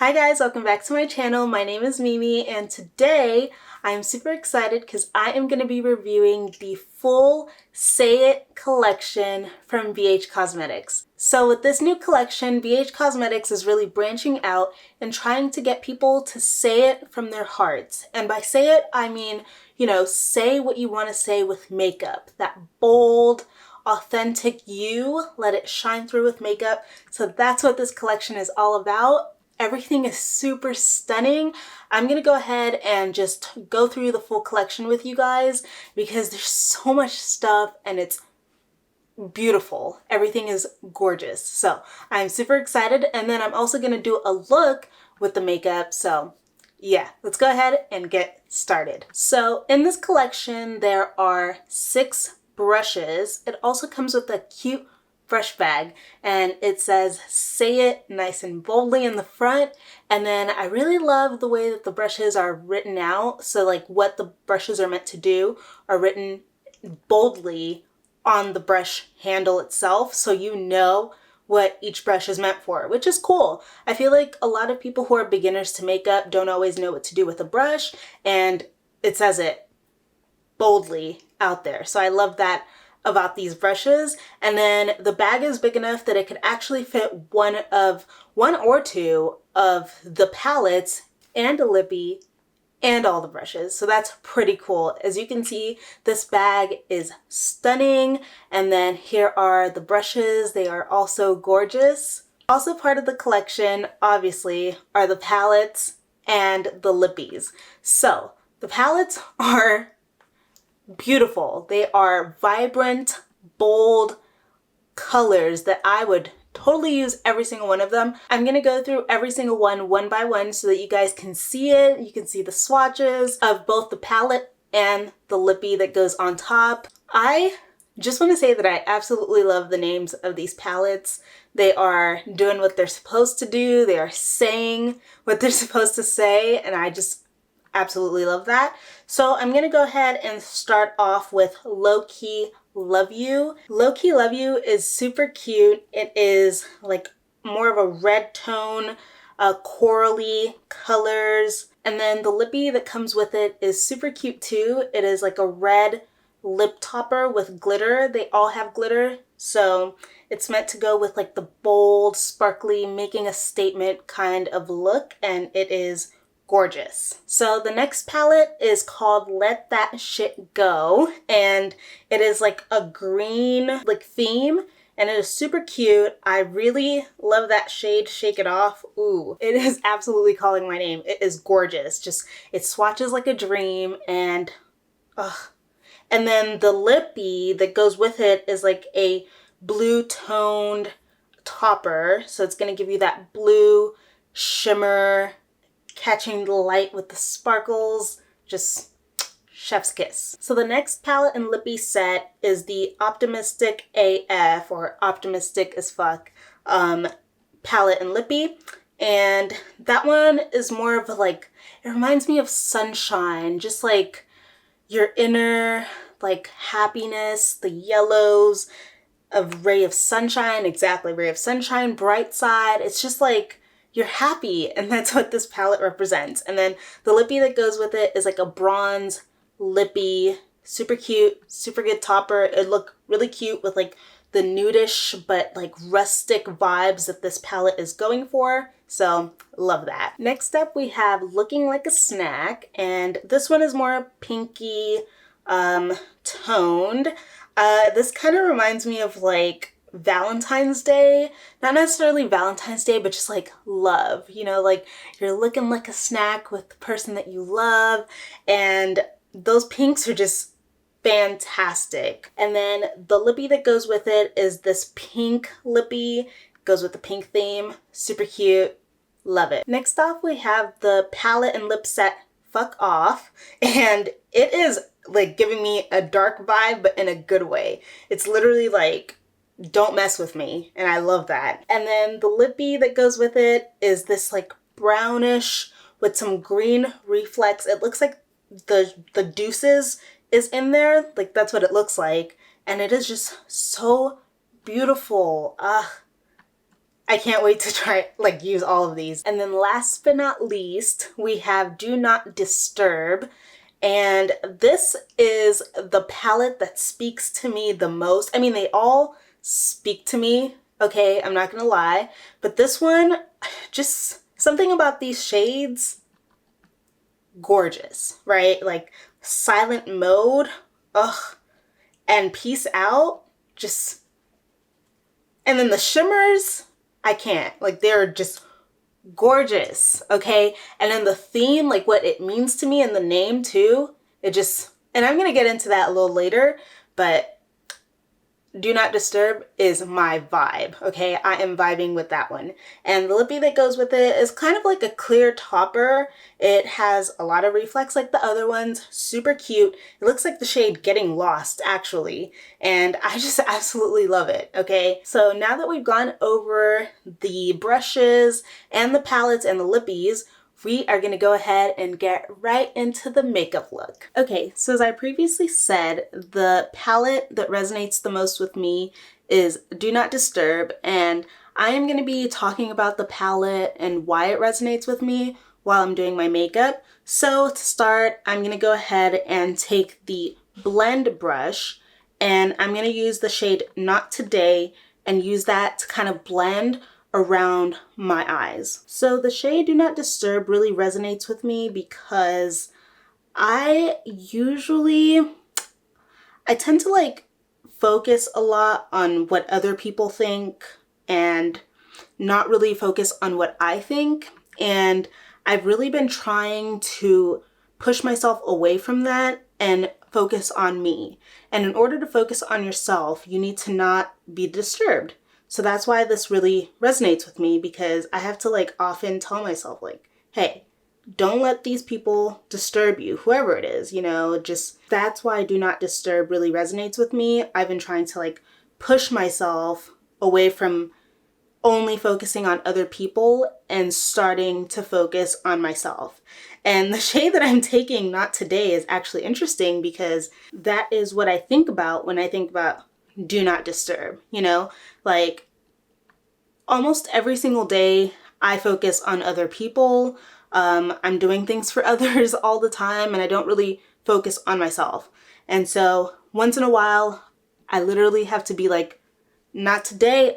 Hi guys, welcome back to my channel. My name is Mimi and today I'm super excited because I am going to be reviewing the full Say It collection from BH Cosmetics. So with this new collection, BH Cosmetics is really branching out and trying to get people to say it from their hearts. And by say it, I mean, say what you want to say with makeup. That bold, authentic you, let it shine through with makeup. So that's what this collection is all about. Everything is super stunning. I'm gonna go ahead and just go through the full collection with you guys because there's so much stuff and it's beautiful. Everything is gorgeous. So I'm super excited, and then I'm also gonna do a look with the makeup. So yeah, let's go ahead and get started. So in this collection, there are 6 brushes. It also comes with a cute brush bag, and it says Say It nice and boldly in the front. And then I really love the way that the brushes are written out. So like what the brushes are meant to do are written boldly on the brush handle itself, so you know what each brush is meant for, which is cool. I feel like a lot of people who are beginners to makeup don't always know what to do with a brush, and it says it boldly out there. So I love that about these brushes. And then the bag is big enough that it could actually fit one or two of the palettes and a lippy and all the brushes. So that's pretty cool. As you can see, this bag is stunning. And then here are the brushes. They are also gorgeous. Also part of the collection, obviously, are the palettes and the lippies. So the palettes are beautiful. They are vibrant, bold colors that I would totally use every single one of them. I'm gonna go through every single one by one so that you guys can see it. You can see the swatches of both the palette and the lippy that goes on top. I just want to say that I absolutely love the names of these palettes. They are doing what they're supposed to do. They are saying what they're supposed to say, and I just absolutely love that. So I'm gonna go ahead and start off with Low Key Love You. Low Key Love You is super cute. It is like more of a red tone, corally colors. And then the lippy that comes with it is super cute too. It is like a red lip topper with glitter. They all have glitter. So it's meant to go with like the bold, sparkly, making a statement kind of look. And it is gorgeous. So the next palette is called Let That Shit Go, and it is like a green like theme, and it is super cute. I really love that shade, Shake It Off. Ooh, it is absolutely calling my name. It is gorgeous. Just, it swatches like a dream, and ugh. And then the lippy that goes with it is like a blue toned topper, so it's gonna give you that blue shimmer, catching the light with the sparkles, just chef's kiss. So the next palette and lippy set is the Optimistic AF, or Optimistic as fuck, palette and lippy. And that one is more of a like, it reminds me of sunshine, just like your inner like happiness, the yellows of ray of sunshine, exactly, ray of sunshine, bright side. It's just like, you're happy, and that's what this palette represents. And then the lippy that goes with it is like a bronze lippy, super cute, super good topper. It look really cute with like the nudish but like rustic vibes that this palette is going for. So love that. Next up we have Looking Like a Snack, and this one is more pinky toned. This kind of reminds me of like Valentine's Day, not necessarily Valentine's Day, but just like love, like you're looking like a snack with the person that you love, and those pinks are just fantastic. And then the lippy that goes with it is this pink lippy, goes with the pink theme, super cute, love it. Next off we have the palette and lip set Fuck Off, and it is like giving me a dark vibe, but in a good way. It's literally like, don't mess with me, and I love that. And then the lippy that goes with it is this like brownish with some green reflex. It looks like the deuces is in there, like that's what it looks like, and it is just so beautiful. I can't wait to try, like, use all of these. And then last but not least, we have Do Not Disturb. And this is the palette that speaks to me the most. I mean, they all speak to me, okay? I'm not gonna lie. But this one, just something about these shades, gorgeous, right? Like Silent Mode, ugh. And Peace Out, just, and then the shimmers, I can't. Like, they're just gorgeous, okay? And then the theme, like what it means to me and the name too, it just, and I'm gonna get into that a little later, but Do Not Disturb is my vibe, okay? I am vibing with that one. And the lippy that goes with it is kind of like a clear topper. It has a lot of reflex like the other ones, super cute. It looks like the shade Getting Lost, actually. And I just absolutely love it, okay? So now that we've gone over the brushes and the palettes and the lippies, we are going to go ahead and get right into the makeup look. Okay, so as I previously said, the palette that resonates the most with me is Do Not Disturb, and I am going to be talking about the palette and why it resonates with me while I'm doing my makeup. So to start, I'm going to go ahead and take the blend brush, and I'm going to use the shade Not Today and use that to kind of blend around my eyes. So the shade Do Not Disturb really resonates with me because I tend to like focus a lot on what other people think and not really focus on what I think. And I've really been trying to push myself away from that and focus on me. And in order to focus on yourself, you need to not be disturbed. So that's why this really resonates with me, because I have to like often tell myself like, hey, don't let these people disturb you, whoever it is, you know, just that's why Do Not Disturb really resonates with me. I've been trying to like push myself away from only focusing on other people and starting to focus on myself. And the shade that I'm taking, Not Today, is actually interesting because that is what I think about when I think about Do Not Disturb, you know? Like, almost every single day, I focus on other people. I'm doing things for others all the time, and I don't really focus on myself. And so once in a while, I literally have to be like, not today,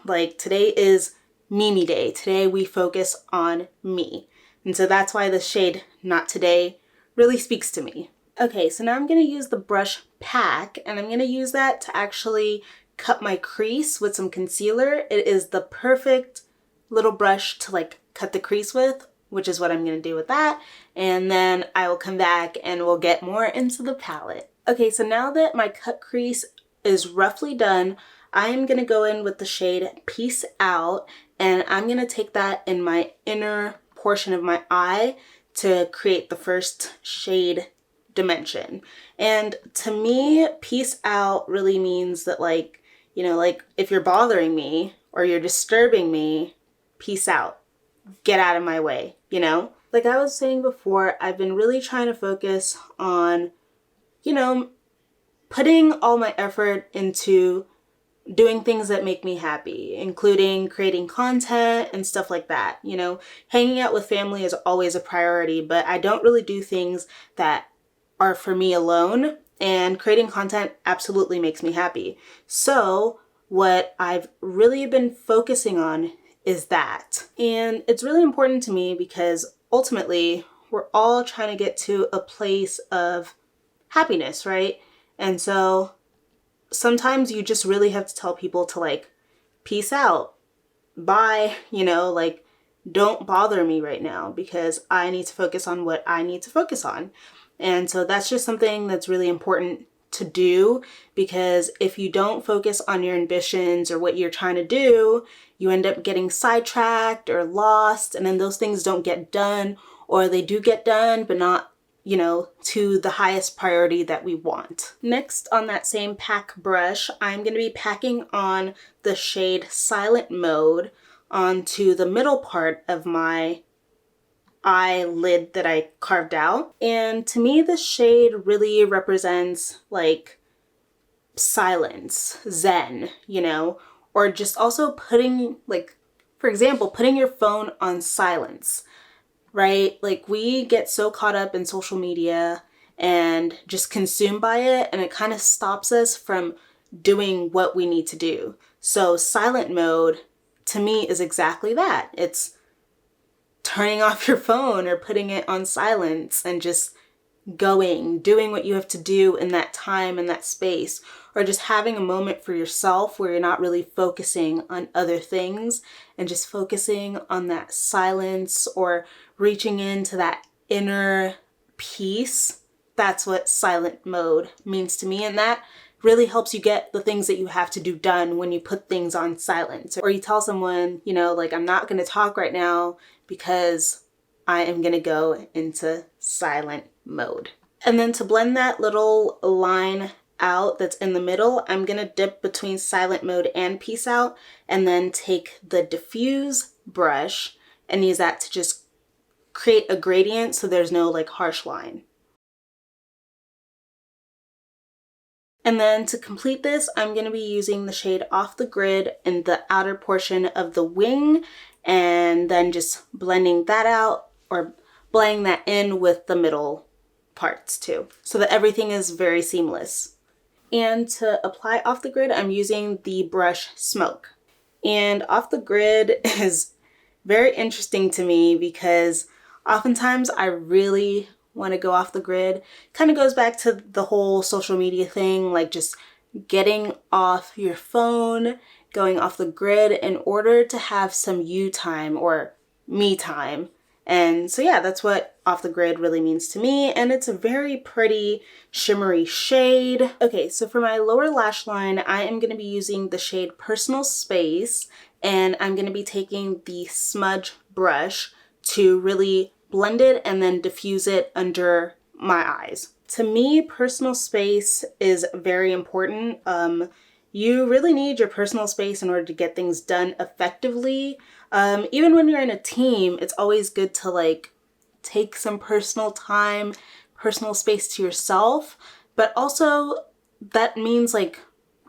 like today is Mimi day. Today we focus on me. And so that's why the shade Not Today really speaks to me. Okay, so now I'm going to use the brush pack, and I'm going to use that to actually cut my crease with some concealer. It is the perfect little brush to like cut the crease with, which is what I'm going to do with that. And then I will come back and we'll get more into the palette. Okay, so now that my cut crease is roughly done, I'm going to go in with the shade Peace Out, and I'm going to take that in my inner portion of my eye to create the first shade dimension. And to me, Peace Out really means that, like, you know, like if you're bothering me or you're disturbing me, peace out. Get out of my way, you know? Like I was saying before, I've been really trying to focus on, you know, putting all my effort into doing things that make me happy, including creating content and stuff like that. You know, hanging out with family is always a priority, but I don't really do things that are for me alone, and creating content absolutely makes me happy. So what I've really been focusing on is that. And it's really important to me because ultimately we're all trying to get to a place of happiness, right? And so sometimes you just really have to tell people to like, peace out, bye, you know, like don't bother me right now because I need to focus on what I need to focus on. And so that's just something that's really important to do, because if you don't focus on your ambitions or what you're trying to do, you end up getting sidetracked or lost, and then those things don't get done, or they do get done, but not, you know, to the highest priority that we want. Next, on that same pack brush, I'm going to be packing on the shade Silent Mode onto the middle part of my eyelid that I carved out. And to me, this shade really represents like silence, zen, you know, or just also putting, like, for example, putting your phone on silence, right? Like, we get so caught up in social media and just consumed by it, and it kind of stops us from doing what we need to do. So silent mode to me is exactly that. It's turning off your phone or putting it on silence and just doing what you have to do in that time and that space, or just having a moment for yourself where you're not really focusing on other things and just focusing on that silence or reaching into that inner peace. That's what silent mode means to me, and that really helps you get the things that you have to do done when you put things on silence, or you tell someone, like, I'm not going to talk right now because I am going to go into silent mode. And then to blend that little line out that's in the middle, I'm going to dip between silent mode and peace out, and then take the diffuse brush and use that to just create a gradient so there's no like harsh line. And then to complete this, I'm going to be using the shade Off the Grid in the outer portion of the wing, and then just blending that out, or blending that in with the middle parts too, so that everything is very seamless. And to apply Off the Grid, I'm using the brush Smoke. And Off the Grid is very interesting to me because oftentimes I really want to go off the grid. Kind of goes back to the whole social media thing, like just getting off your phone, going off the grid in order to have some you time or me time. And so yeah, that's what Off the Grid really means to me, and it's a very pretty shimmery shade. Okay, so for my lower lash line, I am going to be using the shade Personal Space, and I'm going to be taking the smudge brush to really blend it and then diffuse it under my eyes. To me, personal space is very important. You really need your personal space in order to get things done effectively. Even when you're in a team, it's always good to like take some personal time, personal space to yourself, but also that means like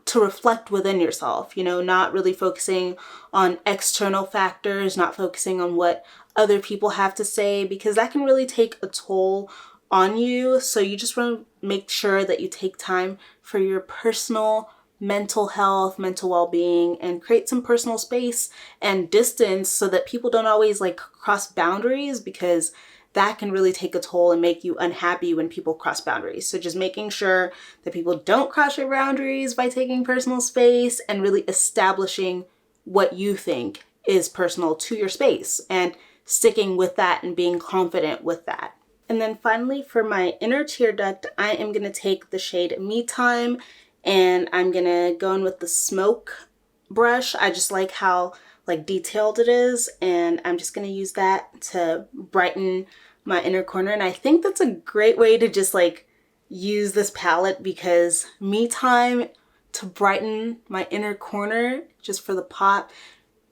to reflect within yourself, not really focusing on external factors, not focusing on what other people have to say, because that can really take a toll on you. So you just want to make sure that you take time for your personal mental health, mental well-being, and create some personal space and distance so that people don't always like cross boundaries, because that can really take a toll and make you unhappy when people cross boundaries. So just making sure that people don't cross your boundaries by taking personal space, and really establishing what you think is personal to your space and sticking with that and being confident with that. And then finally, for my inner tear duct, I am going to take the shade Me Time, and I'm going to go in with the Smoke brush. I just like how like detailed it is, and I'm just going to use that to brighten my inner corner. And I think that's a great way to just like use this palette, because Me Time to brighten my inner corner just for the pop,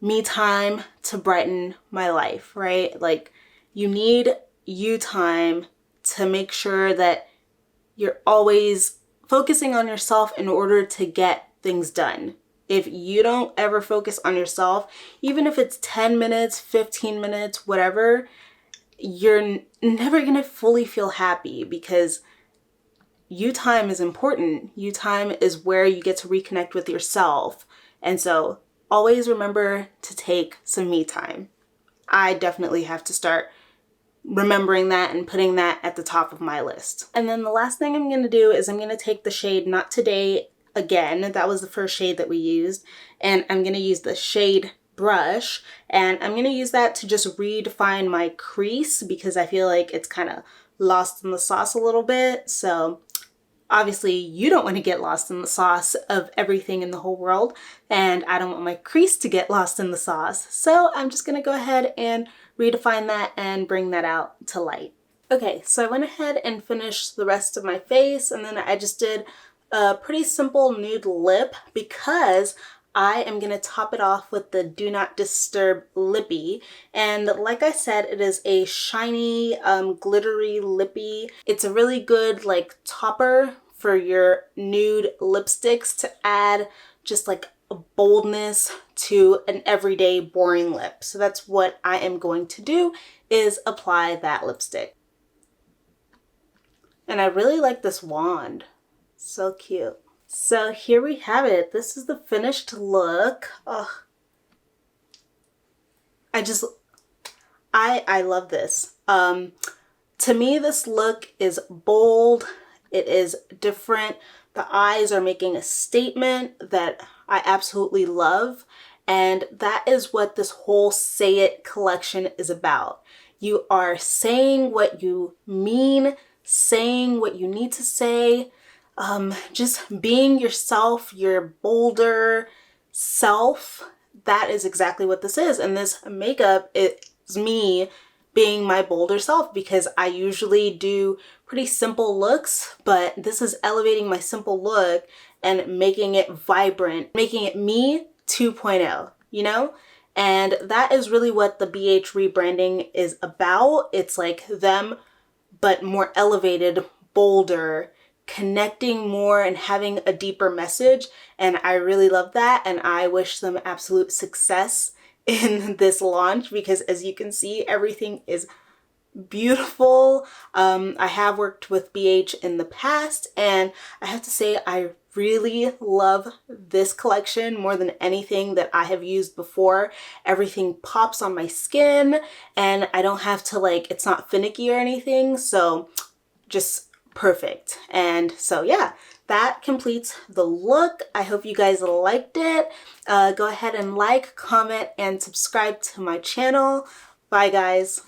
me time to brighten my life, right? Like, you need you time to make sure that you're always focusing on yourself in order to get things done. If you don't ever focus on yourself, even if it's 10 minutes, 15 minutes, whatever, you're never gonna fully feel happy, because you time is important. You time is where you get to reconnect with yourself. And so always remember to take some me time. I definitely have to start remembering that and putting that at the top of my list. And then the last thing I'm going to do is I'm going to take the shade Not Today again. That was the first shade that we used. And I'm going to use the shade brush, and I'm going to use that to just redefine my crease, because I feel like it's kind of lost in the sauce a little bit. So obviously you don't want to get lost in the sauce of everything in the whole world, and I don't want my crease to get lost in the sauce. So I'm just going to go ahead and redefine that and bring that out to light. Okay, so I went ahead and finished the rest of my face, and then I just did a pretty simple nude lip, because I am going to top it off with the Do Not Disturb Lippy. And like I said, it is a shiny, glittery lippy. It's a really good like topper for your nude lipsticks to add just like a boldness to an everyday boring lip. So that's what I am going to do, is apply that lipstick. And I really like this wand. So cute. So here we have it. This is the finished look. Ugh. I love this. To me, this look is bold. It is different. The eyes are making a statement that I absolutely love. And that is what this whole Say It collection is about. You are saying what you mean, saying what you need to say, just being yourself, your bolder self. That is exactly what this is. And this makeup is me being my bolder self, because I usually do pretty simple looks, but this is elevating my simple look and making it vibrant, making it me 2.0, you know? And that is really what the BH rebranding is about. It's like them, but more elevated, bolder, connecting more and having a deeper message. And I really love that. And I wish them absolute success in this launch, because as you can see, everything is beautiful. I have worked with BH in the past, and I have to say I really love this collection more than anything that I have used before. Everything pops on my skin, and I don't have to it's not finicky or anything, so just perfect. And so yeah, that completes the look. I hope you guys liked it. Go ahead and like, comment, and subscribe to my channel. Bye guys.